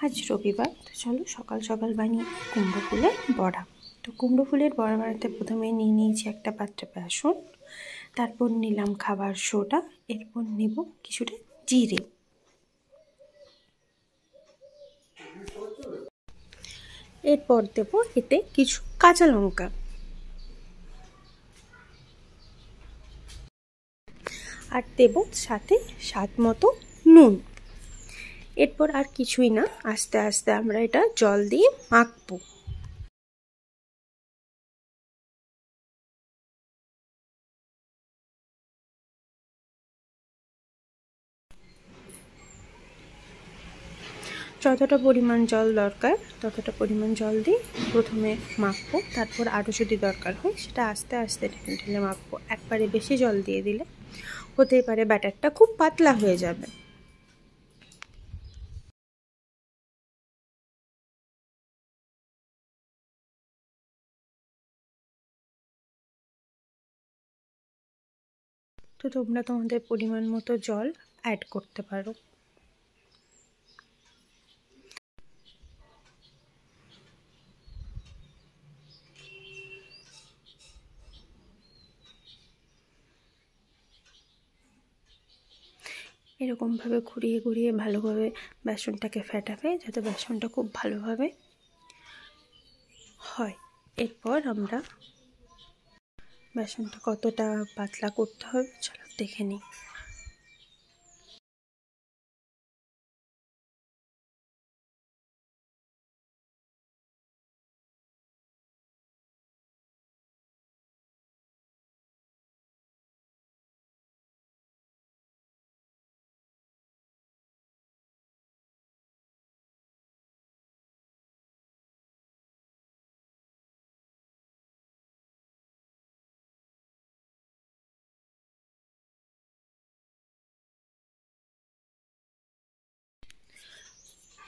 আজ রবিবার, তো চলো সকাল সকাল বানিয়ে কুমড়ো ফুলের বড়া। তো কুমড়ো ফুলের বড়া বানাতে প্রথমে নিয়ে নিয়েছি একটা পাত্রে বেসন, তারপর নিলাম খাবার সোডা, এরপর নেব কিছুটা জিরে, এরপর দেব এতে কিছু কাঁচা লঙ্কা, আর দেব সাথে স্বাদ মতো নুন। এরপর আর কিছুই না, আস্তে আস্তে আমরা এটা জল দিয়ে মাখবো। যতটা পরিমাণ জল দরকার ততটা পরিমাণ জল দিয়ে প্রথমে মাখবো, তারপর আরও যদি দরকার হয় সেটা আস্তে আস্তে ঢেলে ঢেলে মাখবো। একবারে বেশি জল দিয়ে দিলে হতেই পারে ব্যাটারটা খুব পাতলা হয়ে যাবে। তো তোমরা তোমাদের পরিমাণ মতো জল অ্যাড করতে পারো। এরকমভাবে ঘুরিয়ে ঘুরিয়ে ভালোভাবে বেসনটাকে ফেটাবে, যাতে বেসনটা খুব ভালোভাবে হয়। এরপর আমরা বেসনটা কতটা পাতলা করতে হবে চলো দেখে নিই।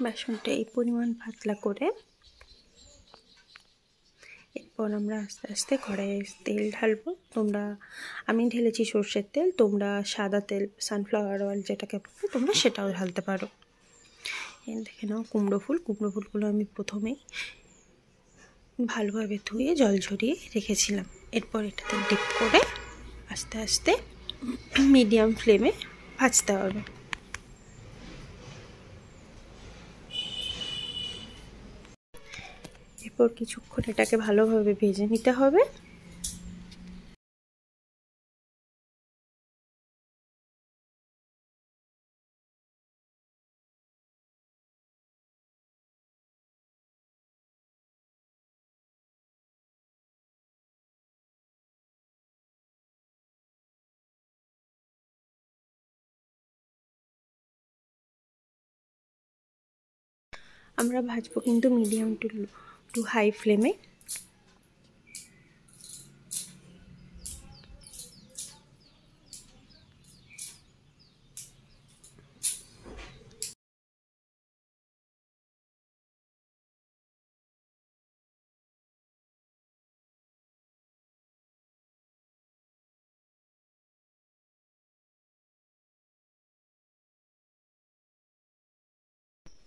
বেসনটা এই পরিমাণ পাতলা করে এরপর আমরা আস্তে আস্তে কড়াইয়ে তেল ঢালবো। আমি ঢেলেছি সর্ষের তেল, তোমরা সাদা তেল সানফ্লাওয়ার অয়েল যেটাকে বলো তোমরা সেটাও ঢালতে পারো। দেখে নাও কুমড়ো ফুলগুলো আমি প্রথমেই ভালোভাবে ধুয়ে জল ঝরিয়ে রেখেছিলাম। এরপর এটাতে ডিপ করে আস্তে আস্তে মিডিয়াম ফ্লেমে ভাজতে হবে। এরপর কিছুক্ষণ এটাকে ভালোভাবে ভেজে নিতে হবে। আমরা ভাজবো কিন্তু মিডিয়াম টু হাই ফ্লেমে।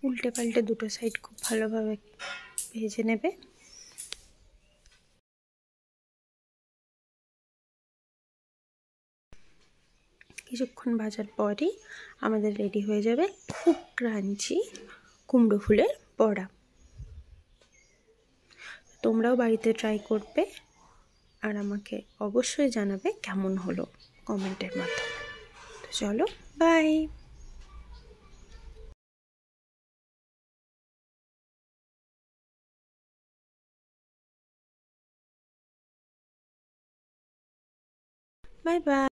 উল্টে পাল্টে দুটো সাইড খুব ভালোভাবে ভেজে নেবে। কিছুক্ষণ ভাজার পরই আমাদের রেডি হয়ে যাবে খুব ক্রাঞ্চি কুমড়ো ফুলের বড়া। তোমরাও বাড়িতে ট্রাই করবে আর আমাকে অবশ্যই জানাবে কেমন হলো কমেন্টের মাধ্যমে। তো চলো, বাই। Bye bye.